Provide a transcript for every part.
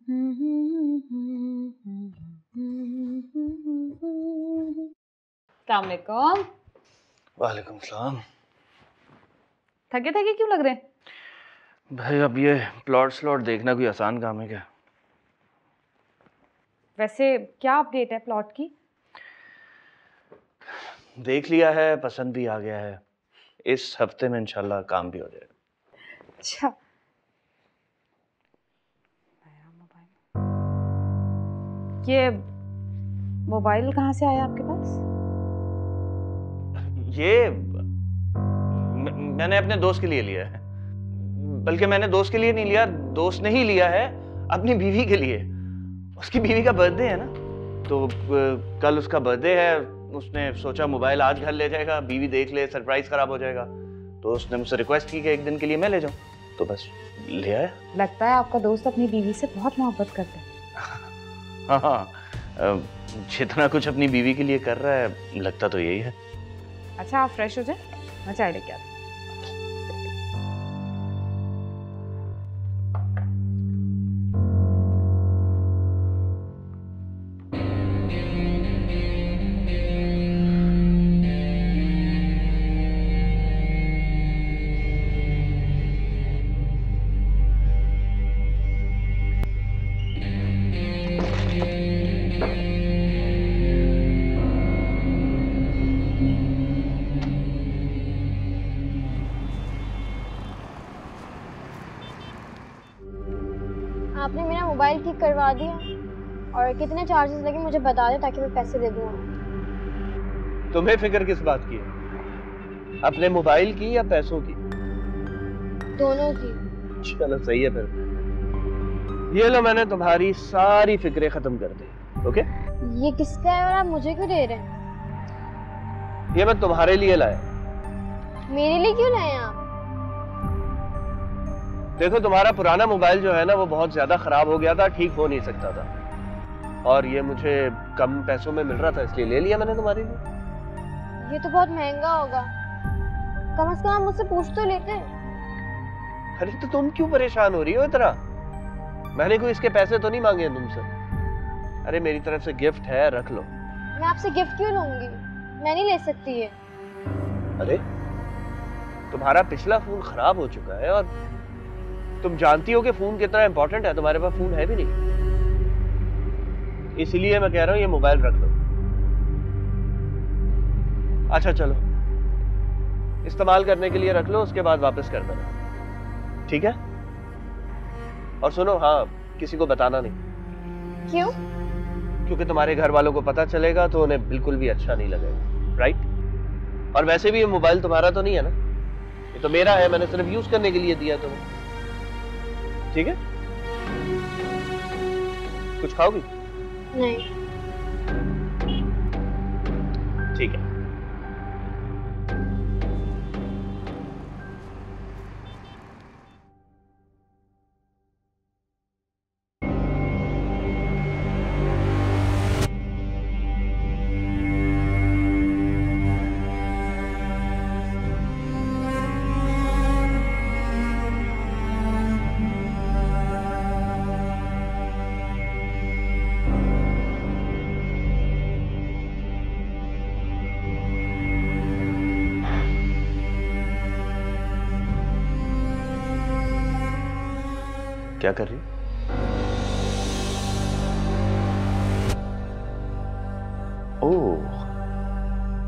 अस्सलामुअलैकुम। वालेकुम सलाम। थके थके क्यों लग रहे हैं? भाई अब ये प्लॉट स्लॉट देखना कोई आसान काम है क्या? वैसे क्या अपडेट है प्लॉट की? देख लिया है, पसंद भी आ गया है। इस हफ्ते में इंशाल्लाह काम भी हो जाएगा। अच्छा, ये मोबाइल कहाँ से आया आपके पास? ये मैंने अपने दोस्त के लिए लिया है। बल्कि मैंने दोस्त के लिए नहीं लिया, दोस्त ने ही लिया है अपनी बीवी के लिए। उसकी बीवी का बर्थडे है ना, तो कल उसका बर्थडे है। उसने सोचा मोबाइल आज घर ले जाएगा, बीवी देख ले, सरप्राइज खराब हो जाएगा। तो उसने मुझसे रिक्वेस्ट की कि एक दिन के लिए मैं ले जाऊं, तो बस ले आया। लगता है आपका दोस्त अपनी बीवी से बहुत मोहब्बत करता है। हाँ, जितना कुछ अपनी बीवी के लिए कर रहा है लगता तो यही है। अच्छा, आप फ्रेश हो जाए, मैं चाय लेके आती हूँ। आपने मेरा मोबाइल ठीक करवा दिया और कितने चार्जेस लगे मुझे बता दे ताकि मैं पैसे दे दूँगा। तुम्हें फिक्र किस बात की है, अपने मोबाइल की या पैसों की? दोनों की। चलो सही है फिर। ये लो, मैंने तुम्हारी सारी फिक्रें खत्म कर दी। ओके, ये किसका है और आप मुझे क्यों दे रहे हैं? ये मैं तुम्हारे लिए लाया। मेरे लिए क्यों लाए आप? देखो, तुम्हारा पुराना मोबाइल जो है ना, वो बहुत ज्यादा खराब हो गया था, ठीक हो नहीं सकता था। और ये मुझे कम पैसों में मिल रहा था, इसलिए ले लिया मैंने तुम्हारे लिए। ये तो बहुत महंगा होगा, कम से कम आप मुझसे पूछ तो लेते। अरे तो तुम क्यों परेशान हो रही हो इतना? मैंने कोई इसके पैसे तो नहीं मांगे हैं तुमसे। अरे मेरी तरफ से गिफ्ट है, रख लो। मैं आपसे गिफ्ट क्यों लूंगी? मैं नहीं ले सकती है। अरे तुम्हारा पिछला फोन खराब हो चुका है और तुम जानती हो कि फोन कितना इंपॉर्टेंट है। तुम्हारे पास फोन है भी नहीं, इसलिए मैं कह रहा हूं ये मोबाइल रख लो। अच्छा चलो, इस्तेमाल करने के लिए रख लो, उसके बाद वापस कर देना, ठीक है? और सुनो, हाँ, किसी को बताना नहीं। क्यों? क्योंकि तुम्हारे घर वालों को पता चलेगा तो उन्हें बिल्कुल भी अच्छा नहीं लगेगा, राइट? और वैसे भी ये मोबाइल तुम्हारा तो नहीं है ना, ये तो मेरा है, मैंने सिर्फ यूज करने के लिए दिया तुम्हें, ठीक है? कुछ खाओगी? नहीं। ठीक है। क्या कर रही? ओह,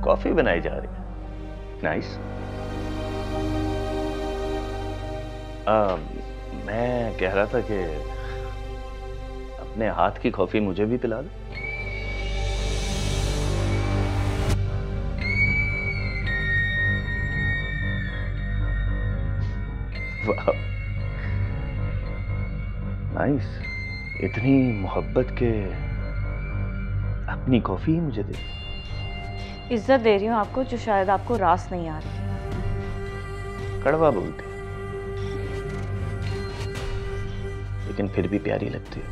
कॉफी बनाई जा रही है, नाइस। मैं कह रहा था कि अपने हाथ की कॉफी मुझे भी पिला दो। वाह, नाइस। इतनी मोहब्बत के अपनी कॉफी ही मुझे दे। इज्जत दे रही हूँ आपको, जो शायद आपको रास नहीं आ रही। कड़वा बोलती लेकिन फिर भी प्यारी लगती है।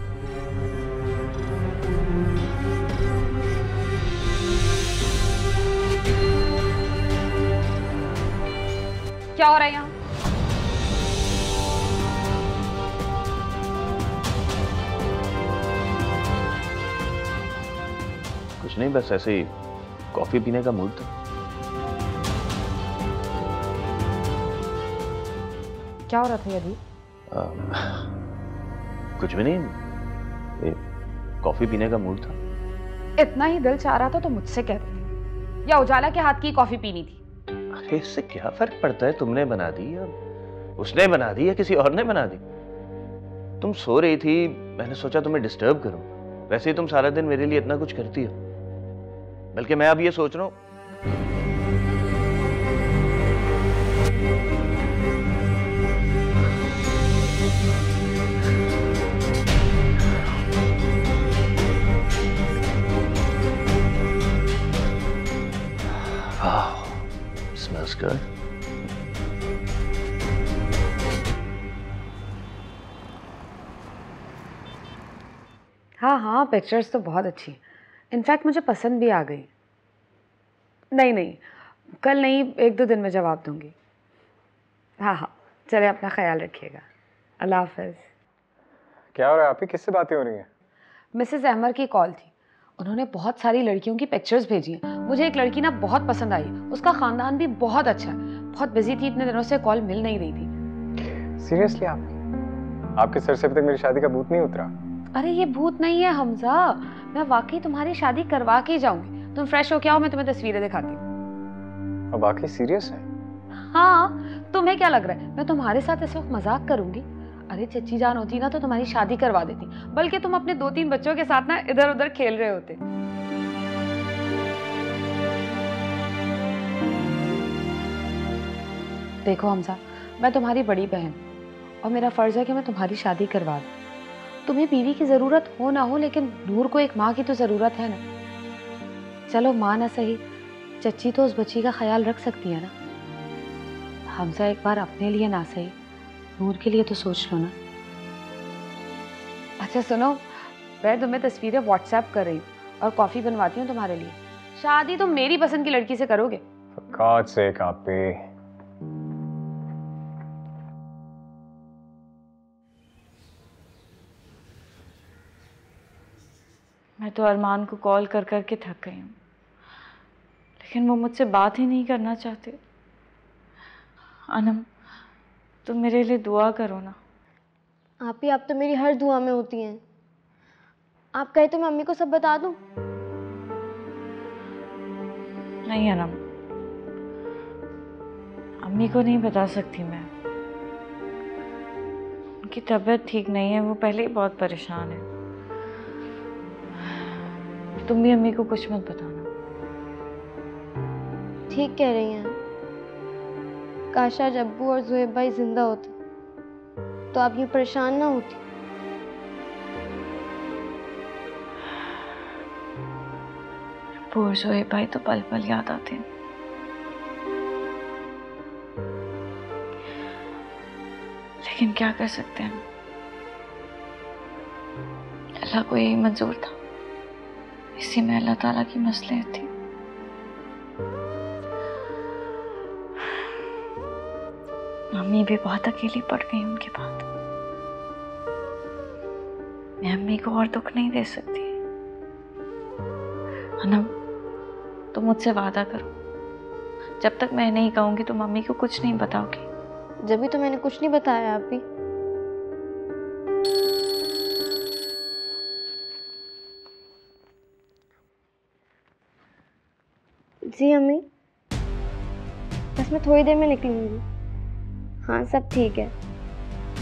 क्या हो रहा है यहाँ? कुछ नहीं, बस ऐसे ही कॉफी पीने का मूड था। क्या हो रहा था यदि? कुछ भी नहीं, कॉफी पीने का मूड था। इतना ही दिल चाह रहा था तो मुझसे कह देती, या उजाला के हाथ की कॉफी पीनी थी। अरे इससे क्या फर्क पड़ता है, तुमने बना दी या उसने बना दी या किसी और ने बना दी। तुम सो रही थी, मैंने सोचा तुम्हें डिस्टर्ब करूं। वैसे ही तुम सारा दिन मेरे लिए इतना कुछ करती हो। बल्कि मैं अब ये सोच रहा हूं, wow, smells good. हाँ हाँ, पिक्चर्स तो बहुत अच्छी, इनफैक्ट मुझे पसंद भी आ गई। नहीं नहीं, कल नहीं, 1-2 दिन में जवाब दूंगी। हाँ हाँ, चले, अपना ख्याल रखिएगा। अल्लाह हाफ़िज़। क्या हो रहा है? आप ही किससे बातें हो रही हैं? मिसेस अहमर की कॉल थी, उन्होंने बहुत सारी लड़कियों की पिक्चर्स भेजी हैं। मुझे एक लड़की ना बहुत पसंद आई, उसका ख़ानदान भी बहुत अच्छा है। बहुत बिजी थी, इतने दिनों से कॉल मिल नहीं रही थी। सीरियसली? आपके सर से अभी तक मेरी शादी का भूत नहीं उतरा? अरे ये भूत नहीं है हमजा, मैं वाकई तुम्हारी शादी करवा के ही जाऊंगी। तुम फ्रेश हो के आओ, मैं तुम्हें तस्वीरें दिखाती हूँ। और बाकी सीरियस है? हाँ, तुम्हें क्या लग रहा है मैं तुम्हारे साथ इस वक्त मजाक करूंगी? अरे चच्ची जान होती ना तो तुम्हारी शादी करवा देती, बल्कि तुम अपने 2-3 बच्चों के साथ ना इधर उधर खेल रहे होते। देखो हमजा, मैं तुम्हारी बड़ी बहन और मेरा फर्ज है कि मैं तुम्हारी शादी करवा दूं। तुम्हें बीवी की जरूरत हो ना हो, लेकिन नूर को एक माँ की तो जरूरत है ना। चलो माँ ना सही, चच्ची तो उस बच्ची का ख्याल रख सकती है ना। हमजा एक बार अपने लिए ना सही, नूर के लिए तो सोच लो ना। अच्छा सुनो, मैं तुम्हें तस्वीरें व्हाट्सएप कर रही हूँ और कॉफी बनवाती हूँ तुम्हारे लिए। शादी तुम मेरी पसंद की लड़की से करोगे? For God's sake, आप पे। मैं तो अरमान को कॉल कर कर के थक गई हूँ, लेकिन वो मुझसे बात ही नहीं करना चाहते। अनम, तुम मेरे लिए दुआ करो ना। आप तो मेरी हर दुआ में होती हैं। आप कहे तो मैं अम्मी को सब बता दूं? नहीं अनम, अम्मी को नहीं बता सकती मैं। उनकी तबीयत ठीक नहीं है, वो पहले ही बहुत परेशान है। तुम भी अम्मी को कुछ मत बताना। ठीक कह रही हैं। काश आज अब्बू और ज़ुहैब भाई जिंदा होते तो आप यूँ परेशान ना होती। अब्बू और ज़ुहैब भाई तो पल पल याद आते हैं। लेकिन क्या कर सकते हैं, अल्लाह को यही मंजूर था, इसी में अल्लाह ताला की मसलियत थी। मम्मी भी बहुत अकेली पड़ गई उनके बाद। मैं अम्मी को और दुख नहीं दे सकती। अनम, तुम मुझसे वादा करो, जब तक मैं नहीं कहूंगी तुम मम्मी को कुछ नहीं बताओगी। जब भी तो मैंने कुछ नहीं बताया आप भी। जी अम्मी, बस मैं थोड़ी देर में निकलूंगी। हाँ सब ठीक है,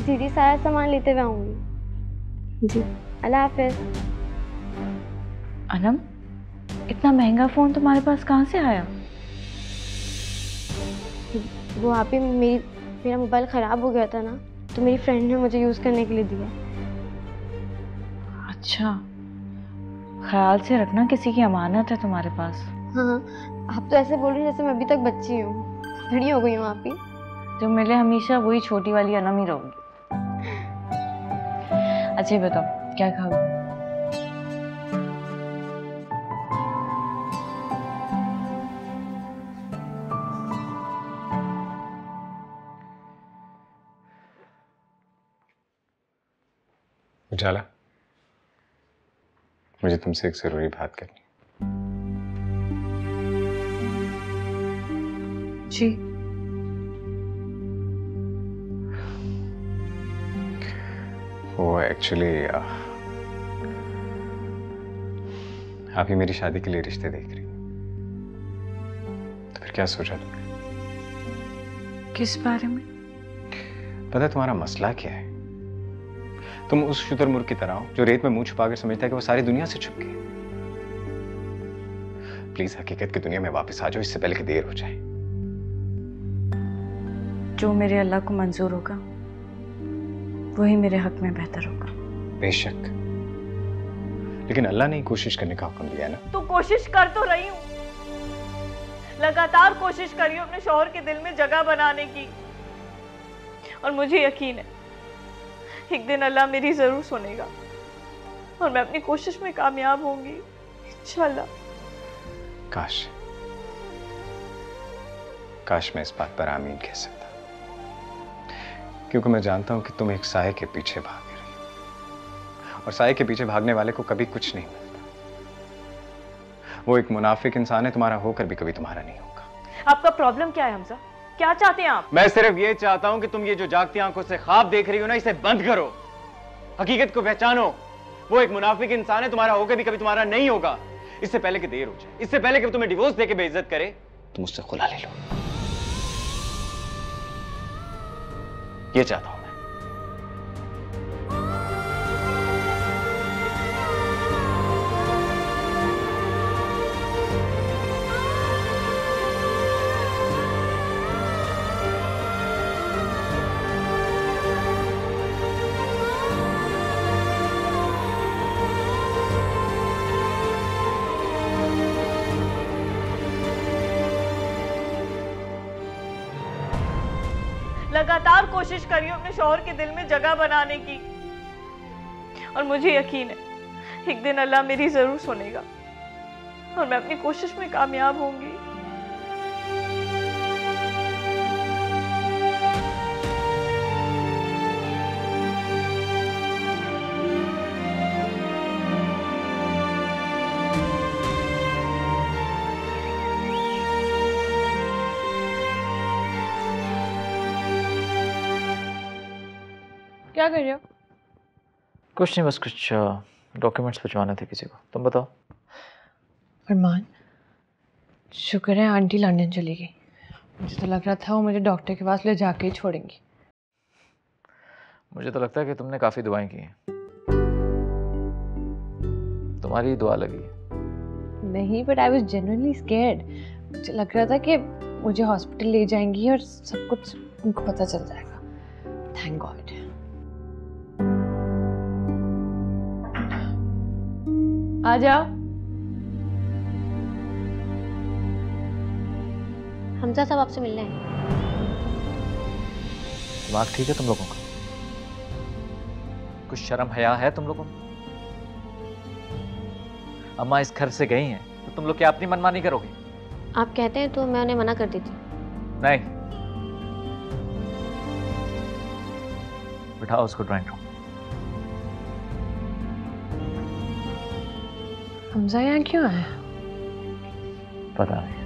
दीदी सारा सामान लेते हुए आऊंगी। जी अल्लाह हाफिज। अनम, इतना महंगा फोन तुम्हारे पास कहाँ से आया? वो आप ही मेरा मोबाइल ख़राब हो गया था ना, तो मेरी फ्रेंड ने मुझे यूज़ करने के लिए दिया। अच्छा, ख्याल से रखना, किसी की अमानत है तुम्हारे पास। हाँ, आप तो ऐसे बोल रही हैं जैसे मैं अभी तक बच्ची हूँ, बड़ी हो गई हूँ आप ही। जो मिले हमेशा वही छोटी वाली अनम ही रहोगी। अच्छा ये बताओ, क्या खाओगे? उजाला, मुझे तुमसे एक जरूरी बात करनी। जी। वो एक्चुअली आप ही मेरी शादी के लिए रिश्ते देख रही, तो फिर क्या सोचा तुमने? किस बारे में? पता है तुम्हारा मसला क्या है? तुम उस शुतुरमुर्ग की तरह हो जो रेत में मुंह छुपाकर समझता है कि वो सारी दुनिया से छुप गई। प्लीज हकीकत की दुनिया में वापस आ जाओ, इससे पहले कि देर हो जाए। जो मेरे अल्लाह को मंजूर होगा वही मेरे हक में बेहतर होगा। बेशक, लेकिन अल्लाह ने कोशिश करने का हुक्म दिया है ना। तो कोशिश कर तो रही हूँ, लगातार कोशिश कर रही हूँ अपने शौहर के दिल में जगह बनाने की, और मुझे यकीन है एक दिन अल्लाह मेरी जरूर सुनेगा और मैं अपनी कोशिश में कामयाब होंगी इंशाल्लाह। काश काश मैं इस बात पर आमीन कह सकता, क्योंकि मैं जानता हूं कि तुम एक साए के पीछे भाग रही हो, और साए के पीछे भागने वाले को कभी कुछ नहीं मिलता। वो एक मुनाफिक इंसान है, तुम्हारा होकर भी कभी तुम्हारा नहीं होगा। आपका प्रॉब्लम क्या है हमजा? क्या चाहते हैं आप? मैं सिर्फ ये चाहता हूं कि तुम ये जो जागती आंखों से ख्वाब देख रही हो ना, इसे बंद करो, हकीकत को पहचानो। वो एक मुनाफिक इंसान है, तुम्हारा होकर भी कभी तुम्हारा नहीं होगा। इससे पहले कि देर हो जाए, इससे पहले कि तुम्हें डिवोर्स देके बेइज्जत करे, तुम उससे खुला ले लो। ये चाहता हूं मैं। लगातार कोशिश कर रही हूँ अपने शौहर के दिल में जगह बनाने की, और मुझे यकीन है एक दिन अल्लाह मेरी जरूर सुनेगा और मैं अपनी कोशिश में कामयाब होंगी। क्या कर रहे हो? कुछ नहीं, बस कुछ डॉक्यूमेंट्स भिजवाने थे किसी को। तुम बताओ। अरमान, शुक्र है आंटी लंदन चली गई। मुझे तो लग रहा था वो मुझे डॉक्टर के पास ले जाके ही छोड़ेंगी। मुझे तो लगता है कि तुमने काफ़ी दुआएं की हैं। तुम्हारी दुआ लगी है। नहीं, but I was genuinely scared. मुझे लग रहा था कि मुझे हॉस्पिटल ले जाएंगी और सब कुछ उनको पता चल जाएगा। Thank God. आ जाओ। हमजा सब आपसे मिलने हैं। दिमाग ठीक है तुम लोगों का? कुछ शर्म हया है तुम लोगों में? अम्मा इस घर से गई हैं तो तुम लोग क्या अपनी मनमानी करोगे? आप कहते हैं तो मैं उन्हें मना कर दी थी। नहीं, बिठाओ उसको ड्राइंग रूम। हमजा यहाँ क्यों आया? पता नहीं।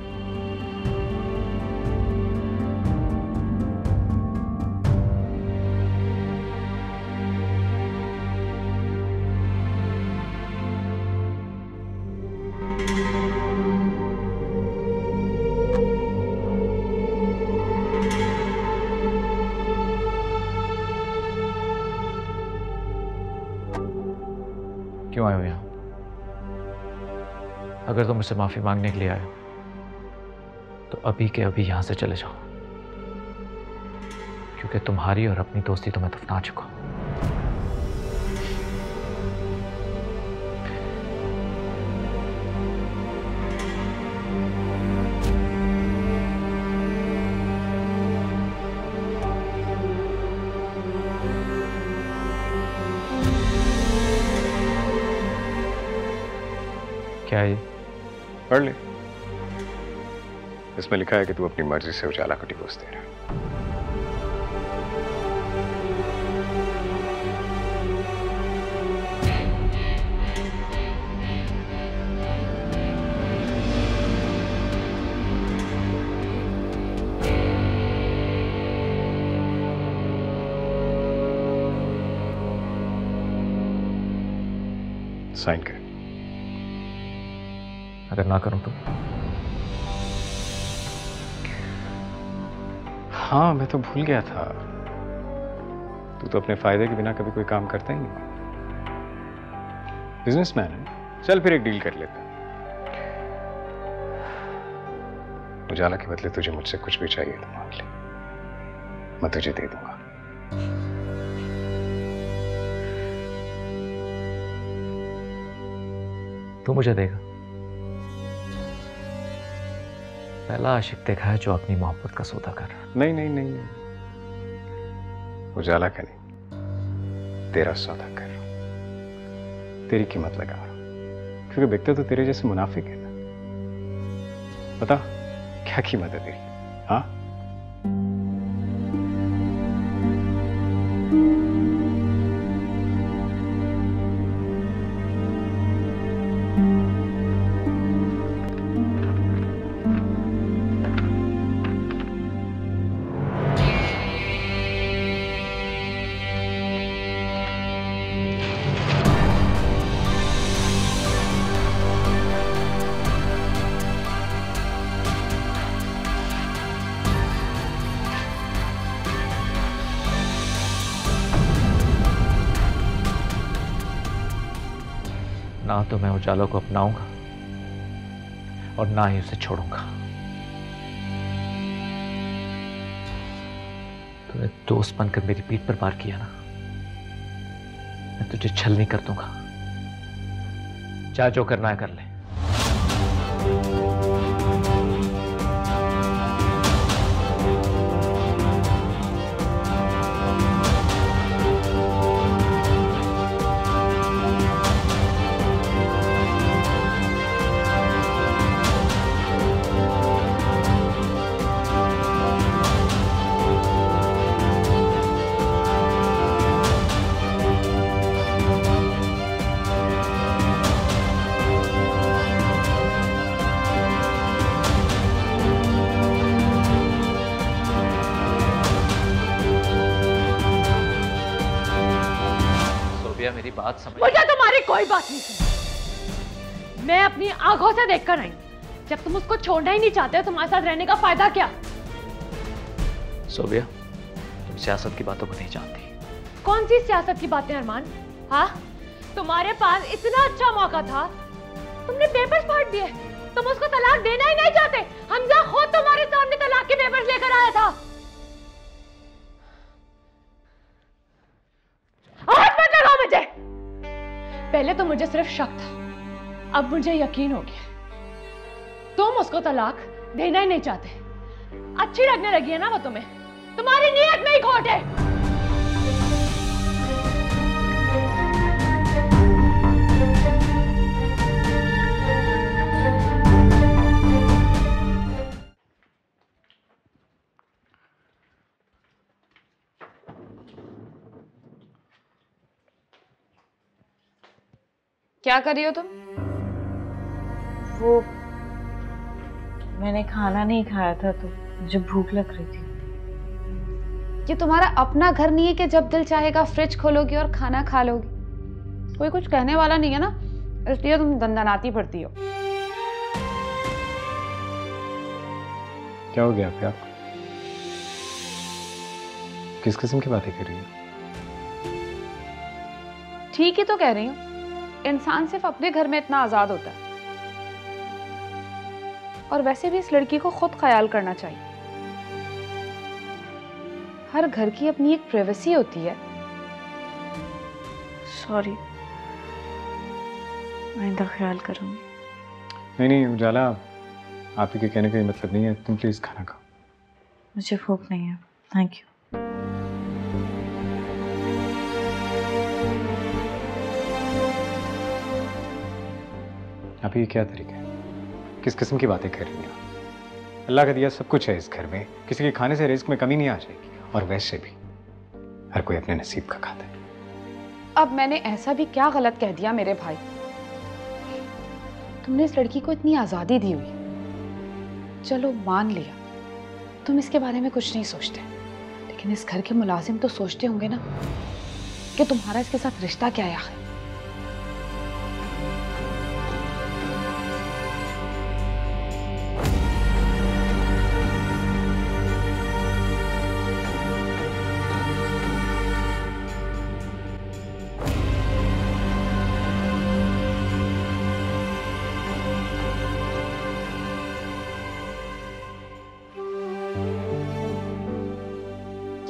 क्यों आए हो यहाँ? अगर तुम मुझसे माफी मांगने के लिए आए हो तो अभी के अभी यहां से चले जाओ, क्योंकि तुम्हारी और अपनी दोस्ती तो मैं दफना चुका हूं। क्या है ये? पढ़ ले। इसमें लिखा है कि तू अपनी मर्जी से उजाला को डिवोर्स दे रहा है। साइन कर। अगर ना करूं तो? हाँ, मैं तो भूल गया था, तू तो अपने फायदे के बिना कभी कोई काम करता ही नहीं। बिजनेसमैन है, चल फिर एक डील कर लेते हैं। उजाला के बदले तुझे मुझसे कुछ भी चाहिए तो मांग ले, मैं तुझे दे दूंगा। तू मुझे देगा? पहला आशिक देखा है जो अपनी मोहब्बत का सौदा कर रहा। नहीं नहीं नहीं, नहीं। उजाला का नहीं, तेरा सौदा कर रहा हूं, तेरी कीमत लगा रहा हूं, क्योंकि बिकते तो तेरे जैसे मुनाफिक है ना। बता क्या कीमत है तेरी? हाँ, ना तो मैं उजाला को अपनाऊंगा और ना ही उसे छोड़ूंगा। तूने दोस्त बनकर मेरी पीठ पर वार किया ना, मैं तुझे छलनी कर दूंगा। चाहे जो करना है कर ले। मेरी बात समझ। मुझे तुम्हारी कोई बात नहीं सुनी। मैं अपनी आंखों से देखकर आई। जब तुम उसको छोड़ना ही नहीं चाहते, तुम्हारे साथ रहने का फायदा क्या? सोबिया, तुम सियासत की बातों को नहीं जानती। कौन सी सियासत की बातें अरमान? हाँ, तुम्हारे पास इतना अच्छा मौका था, तुमने पेपर्स फाड़ दिए। तुम उसको तलाक देना ही नहीं चाहते। हमजा खुद तुम्हारे सामने तलाक के पेपर्स लेकर आया था। आज मत लगाओ मुझे। पहले तो मुझे सिर्फ शक था, अब मुझे यकीन हो गया तुम उसको तलाक देना ही नहीं चाहते। अच्छी लगने लगी है ना वो तुम्हें? तुम्हारी नीयत में ही खोट है। क्या कर रही हो तुम? वो मैंने खाना नहीं खाया था तो मुझे भूख लग रही थी। ये तुम्हारा अपना घर नहीं है कि जब दिल चाहेगा फ्रिज खोलोगी और खाना खा लोगी? कोई कुछ कहने वाला नहीं है ना, इसलिए तुम दंदनाती फिरती हो। क्या हो गया आपको? किस किस्म की बातें कर रही हो? ठीक ही तो कह रही हूँ, इंसान सिर्फ अपने घर में इतना आजाद होता है। और वैसे भी इस लड़की को खुद ख्याल करना चाहिए। हर घर की अपनी एक प्राइवेसी होती है। सॉरी, आइंदा ख्याल करूंगी। नहीं नहीं उजाला, आप ही के कहने का ये मतलब नहीं है। तुम प्लीज खाना खाओ। मुझे भूख नहीं है, थैंक यू। आप ये क्या तरीका है? किस किस्म की बातें कर रही हैं? अल्लाह का दिया सब कुछ है इस घर में, किसी के खाने से रिस्क में कमी नहीं आ जाएगी। और वैसे भी हर कोई अपने नसीब का खाता है। अब मैंने ऐसा भी क्या गलत कह दिया मेरे भाई? तुमने इस लड़की को इतनी आजादी दी हुई, चलो मान लिया तुम इसके बारे में कुछ नहीं सोचते, लेकिन इस घर के मुलाजिम तो सोचते होंगे ना कि तुम्हारा इसके साथ रिश्ता क्या है आखिर।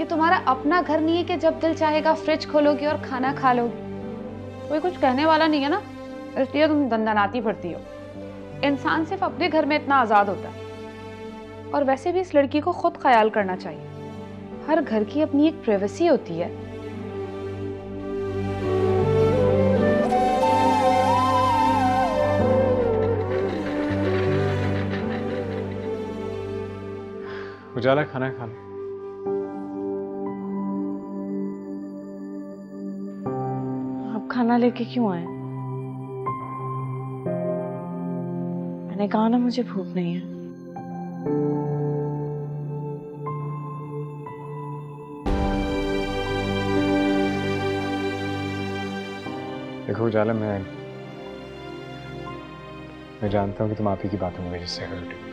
ये तुम्हारा अपना घर नहीं है कि जब दिल चाहेगा फ्रिज खोलोगी और खाना खा लोगी। कोई कुछ कहने वाला नहीं है ना, इसलिए तुम दंदनाती फिरती हो। इंसान सिर्फ अपने घर में इतना आजाद होता है। और वैसे भी इस लड़की को खुद ख्याल करना चाहिए, हर घर की अपनी एक प्राइवेसी होती है। उजाला खाना खा लो। आप खाना लेके क्यों आए? मैंने कहा ना मुझे भूख नहीं है। देखो उजाला, मैं जानता हूँ कि तुम आप ही की बातों में वजह से हर्ट हुई।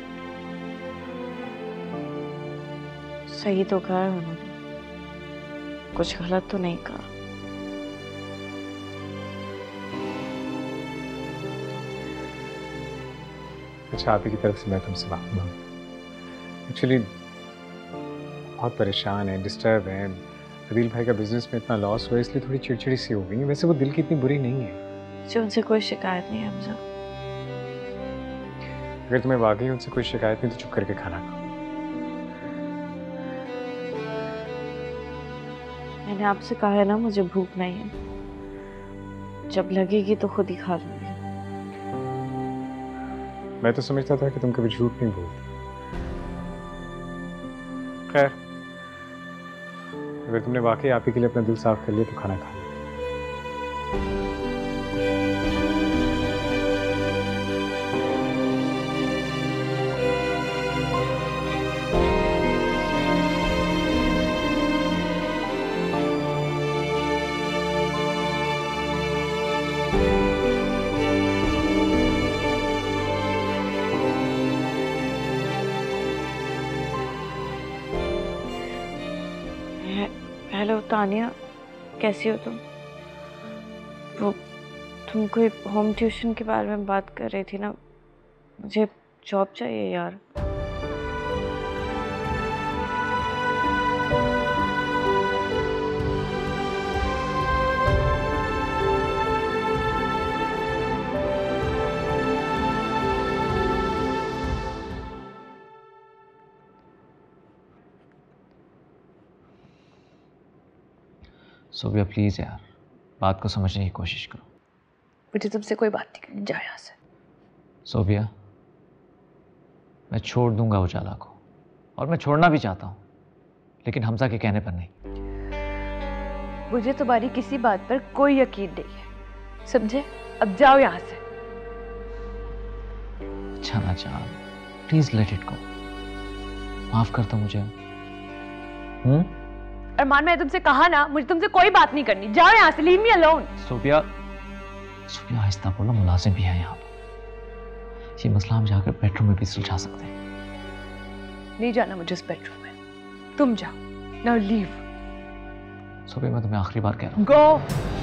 सही तो कहा है उन्होंने, कुछ गलत तो नहीं कहा। अच्छा, आप ही की तरफ से मैं तुमसे माफी मांगू। एक्चुअली बहुत परेशान है, डिस्टर्ब है। अदील भाई का बिजनेस में इतना लॉस हुआ, इसलिए थोड़ी चिड़चिड़ी सी हो गई है। वैसे वो दिल की इतनी बुरी नहीं है। मुझे उनसे कोई शिकायत नहीं है हमजा। अगर तुम्हें वाकई उनसे कोई शिकायत नहीं तो चुप करके खाना खाओ। मैंने आपसे कहा है ना मुझे भूख नहीं है, जब लगेगी तो खुद ही खा लूंगी। मैं तो समझता था कि तुम कभी झूठ नहीं बोलती। खैर, अगर तुमने वाकई आप ही के लिए अपना दिल साफ कर लिया तो खाना खा लो। हेलो तानिया, कैसी हो तुम? वो तुम कोई होम ट्यूशन के बारे में बात कर रही थी ना, मुझे जॉब चाहिए यार। सोफिया प्लीज यार, बात को समझने की कोशिश करो। मुझे तुमसे कोई बात नहीं करनी, जा यहाँ से। सोफिया, मैं छोड़ दूंगा उजाला को, और मैं छोड़ना भी चाहता हूँ, लेकिन हमजा के कहने पर नहीं। मुझे तुम्हारी किसी बात पर कोई यकीन नहीं है, समझे? अब जाओ यहाँ से। अच्छा ना चाह, प्लीज लेट इट गो, माफ कर दो मुझे। अरमान, मैंने तुमसे कहा ना, मुझे तुमसे कोई बात नहीं करनी, जाओ यहाँ से, leave me alone. Sophia, Sophia आहिस्ता बोलो, मुलाजिम भी है यहाँ पर। ये मसला हम जाकर बेडरूम में भी सुलझा सकते हैं। नहीं जाना मुझे उस बेडरूम में, तुम जाओ। Now leave. सोफिया, मैं तुम्हें आखिरी बार कह रहा हूँ, गो।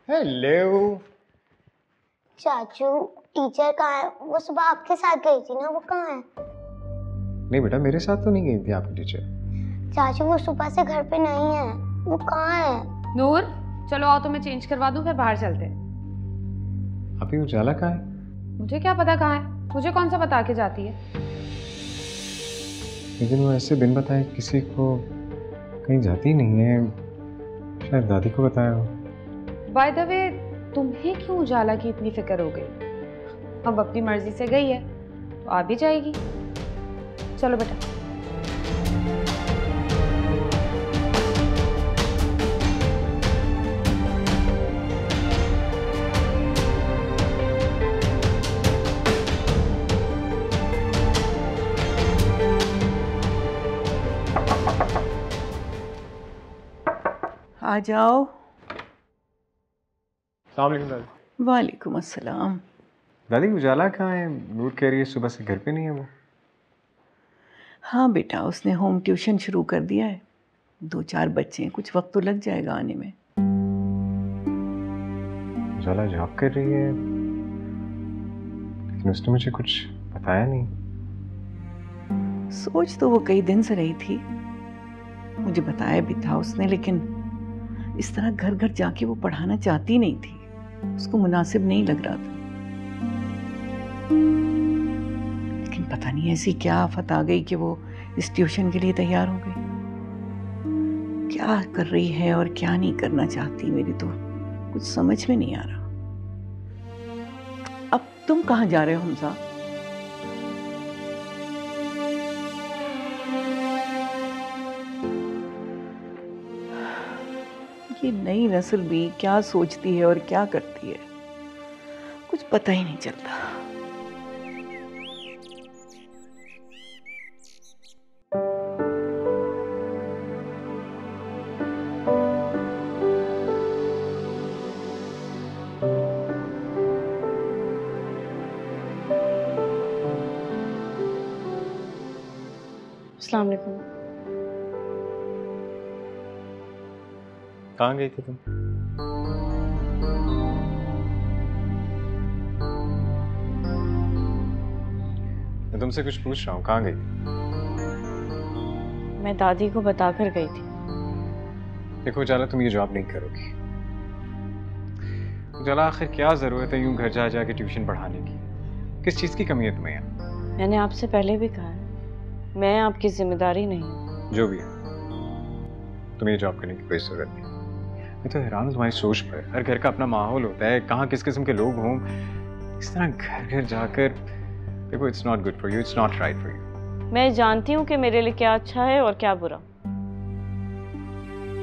हेलो चाचू, टीचर कहाँ है? वो सुबह आपके साथ गई थी ना, वो कहाँ है? नहीं बेटा, मेरे साथ तो नहीं गई थी आपकी टीचर। चाचू, वो सुबह से घर पे नहीं है, वो कहाँ है? नूर, चलो आओ, तो मैं चेंज करवा दूं, फिर बाहर चलते हैं। अभी उजाला कहाँ है? मुझे क्या पता कहाँ है, मुझे कौन सा बता के जाती है। लेकिन वो ऐसे बिन बताए किसी को कहीं जाती नहीं है, शायद दादी को बताया हो। बाय द वे, तुम्हें क्यों उजाला की इतनी फिक्र हो गई? अब अपनी मर्जी से गई है तो आ भी जाएगी। चलो बेटा। आ जाओ। अस्सलाम वालेकुम दादी। वालेकुम अस्सलाम। दादी उजाला कहाँ है? नूर कह रही है सुबह से घर पे नहीं है वो। हाँ बेटा, उसने होम ट्यूशन शुरू कर दिया है। 2-4 बच्चे हैं, कुछ वक्त तो लग जाएगा आने में। उजाला जॉब कर रही है, लेकिन उसने मुझे कुछ बताया नहीं। सोच तो वो कई दिन से रही थी, मुझे बताया भी था उसने, लेकिन इस तरह घर घर जाके वो पढ़ाना चाहती नहीं थी, उसको मुनासिब नहीं लग रहा था। लेकिन पता नहीं ऐसी क्या आफत आ गई कि वो इस ट्यूशन के लिए तैयार हो गई। क्या कर रही है और क्या नहीं करना चाहती, मेरी तो कुछ समझ में नहीं आ रहा। अब तुम कहाँ जा रहे हो हमजा? ये नई नस्ल भी क्या सोचती है और क्या करती है, कुछ पता ही नहीं चलता। अस्सलाम वालेकुम। कहाँ गई थी तुम? मैं तुमसे कुछ पूछ रहा हूँ, कहाँ गई थी? मैं दादी को बताकर गई थी। देखो उजाला, तुम ये जॉब नहीं करोगी। उजाला, आखिर क्या जरूरत है यूं घर जा जाके ट्यूशन पढ़ाने की? किस चीज की कमी है तुम्हें यहाँ? मैंने आपसे पहले भी कहा है, मैं आपकी जिम्मेदारी नहीं हूँ। जो भी है, तुम्हें ये जॉब करने की कोई जरूरत नहीं। मैं तो हैरान हूँ तुम्हारी सोच पर। हर घर का अपना माहौल होता है, कहाँ किस किस्म के लोग हों। इस तरह घर घर जाकर, देखो it's not good for you, it's not right for you. मैं जानती हूँ कि मेरे लिए क्या अच्छा है और क्या बुरा,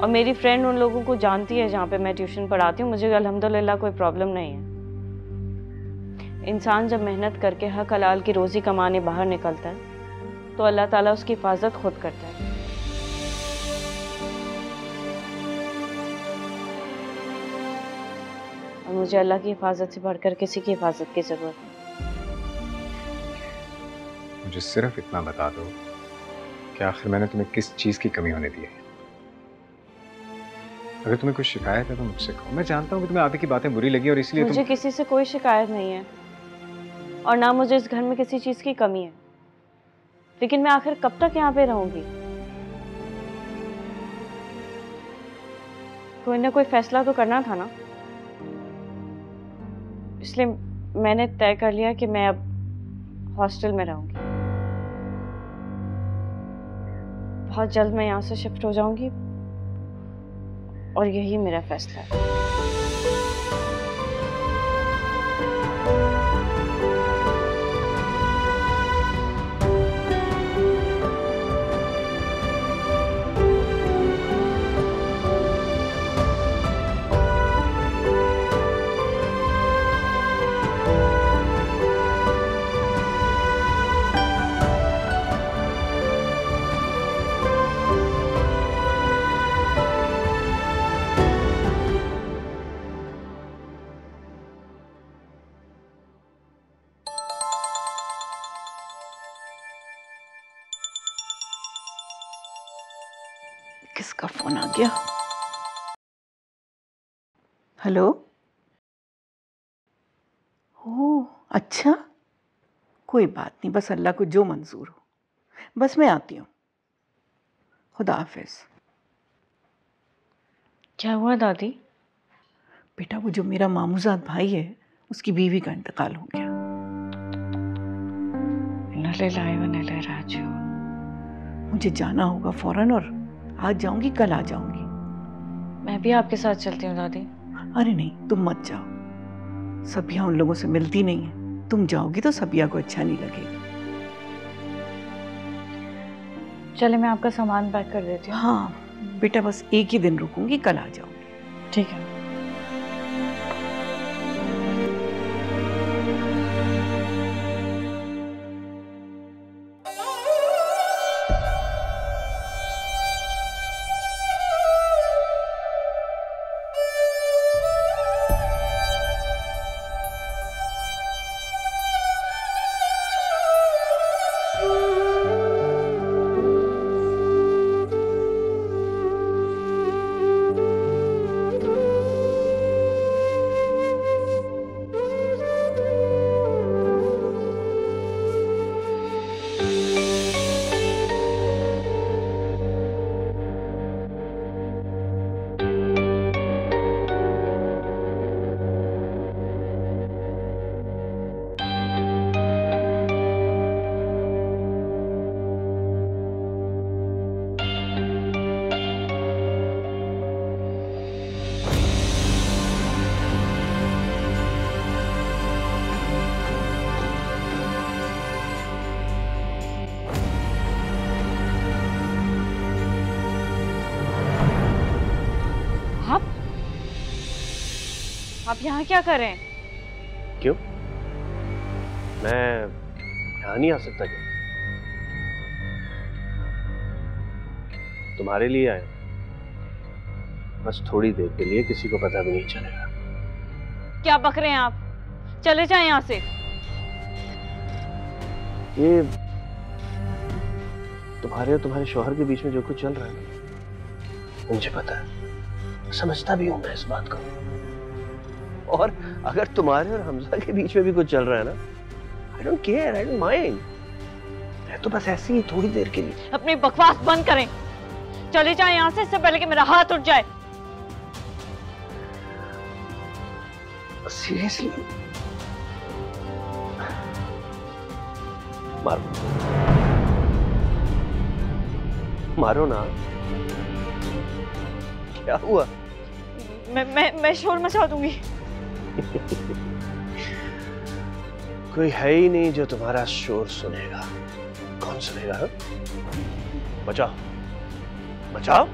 और मेरी फ्रेंड उन लोगों को जानती है जहाँ पे मैं ट्यूशन पढ़ाती हूँ। मुझे अल्हम्दुलिल्लाह कोई प्रॉब्लम नहीं है। इंसान जब मेहनत करके हक हलाल की रोजी कमाने बाहर निकलता है तो अल्लाह ताला उसकी हिफाजत खुद करता है। और मुझे अल्लाह की हिफाजत से बढ़कर किसी की हिफाजत की जरूरत नहीं। मुझे सिर्फ इतना बता दो कि आखिर मैंने तुम्हें किस चीज की कमी होने दी है। अगर तुम्हें कुछ शिकायत है तो मुझसे कहो। मैं जानता हूँ कि तुम्हें आदि की बातें बुरी लगी और इसलिए मुझे किसी से कोई शिकायत नहीं है और ना मुझे इस घर में किसी चीज की कमी है, लेकिन मैं आखिर कब तक यहाँ पे रहूंगी? कोई ना कोई फैसला तो करना था ना, इसलिए मैंने तय कर लिया कि मैं अब हॉस्टल में रहूंगी। बहुत जल्द मैं यहाँ से शिफ्ट हो जाऊंगी और यही मेरा फैसला है। किसका फोन आ गया? हेलो। ओह अच्छा, कोई बात नहीं, बस अल्लाह को जो मंजूर हो। बस मैं आती हूँ, खुदा हाफिज। क्या हुआ दादी? बेटा, वो जो मेरा मामूजाद भाई है, उसकी बीवी का इंतकाल हो गया। इन्ना लिल्लाहि व इन्ना इलैहि राजिऊन। मुझे जाना होगा फौरन, और आज जाऊंगी कल आ जाऊंगी। मैं भी आपके साथ चलती हूँ दादी। अरे नहीं, तुम मत जाओ, सबिया उन लोगों से मिलती नहीं है। तुम जाओगी तो सबिया को अच्छा नहीं लगेगा। चले, मैं आपका सामान पैक कर देती हूँ। हाँ बेटा, बस एक ही दिन रुकूंगी, कल आ जाऊंगी। ठीक है। आप यहाँ क्या करें? क्यों? मैं यहाँ नहीं आ सकता क्या? तुम्हारे लिए आया, बस थोड़ी देर के लिए, किसी को पता भी नहीं चलेगा। क्या बक रहे हैं आप? चले जाएं यहाँ से। ये तुम्हारे और तुम्हारे शौहर के बीच में जो कुछ चल रहा है ना, मुझे पता है, समझता भी हूं मैं इस बात को। और अगर तुम्हारे और हमजा के बीच में भी कुछ चल रहा है ना, I don't care, I don't mind। मैं तो बस ऐसे ही थोड़ी देर के लिए। अपनी बकवास बंद करें, चले जाएं यहाँ से, इससे पहले कि मेरा हाथ उठ जाए। सीरियसली? मारो, मारो ना। क्या हुआ? मैं शोर मचा दूंगी। कोई है ही नहीं जो तुम्हारा शोर सुनेगा। कौन सुनेगा? हा? बचाओ, बचाओ।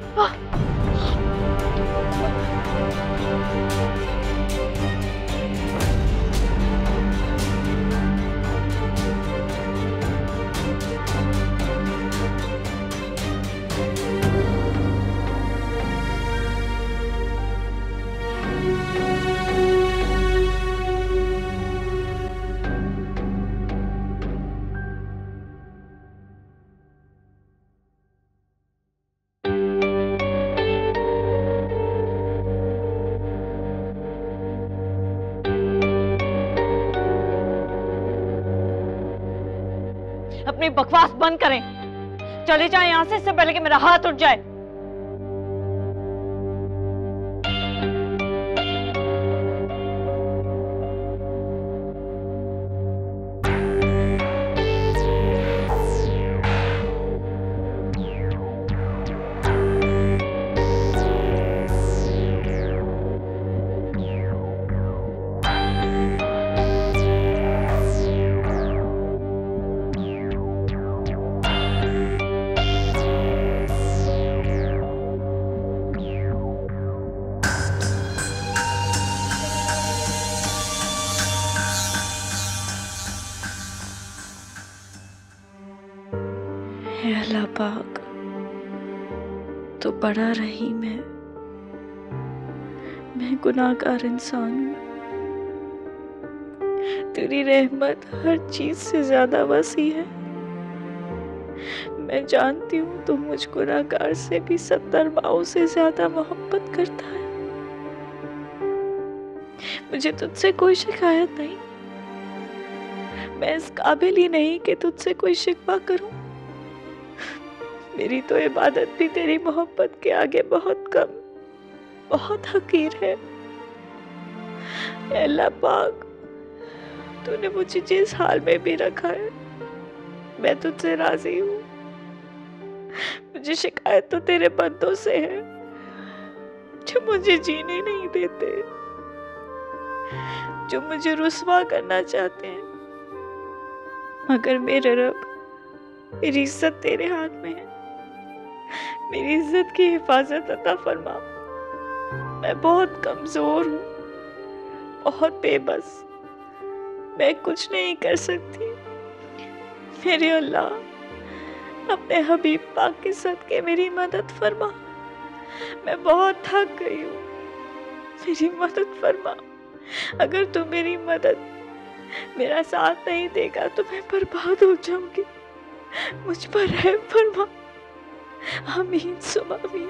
अपनी बकवास बंद करें, चले जाएं यहाँ से, इससे पहले कि मेरा हाथ उठ जाए। अल्लाह पाक, तो बड़ा रहीम है। मैं गुनाहगार इंसान हूँ। तेरी रहमत हर चीज से ज्यादा वसी है। मैं जानती हूँ तू मुझ गुनाहगार से भी 70 माओं से ज्यादा मोहब्बत करता है। मुझे तुझसे कोई शिकायत नहीं। मैं इस काबिल ही नहीं कि तुझसे कोई शिकवा करूं। मेरी तो इबादत भी तेरी मोहब्बत के आगे बहुत कम, बहुत हकीर है। अल्लाह पाक, तूने मुझे जिस हाल में भी रखा है, मैं तुझसे राजी हूँ। मुझे शिकायत तो तेरे बंदों से है जो मुझे जीने नहीं देते, जो मुझे रुस्वा करना चाहते हैं। मगर मेरे रब, मेरी इज्जत तेरे हाथ में है। मेरी इज्जत की हिफाजत अता फरमा। मैं बहुत कमजोर हूँ, बहुत बेबस। मैं कुछ नहीं कर सकती। मेरे अल्लाह, अपने हबीब पाक के सदके मेरी मदद फरमा। मैं बहुत थक गई हूँ, मेरी मदद फरमा। अगर तू मेरी मदद, मेरा साथ नहीं देगा तो मैं बर्बाद हो जाऊंगी। मुझ पर रहम फरमा। आमीन सुमा आमीन।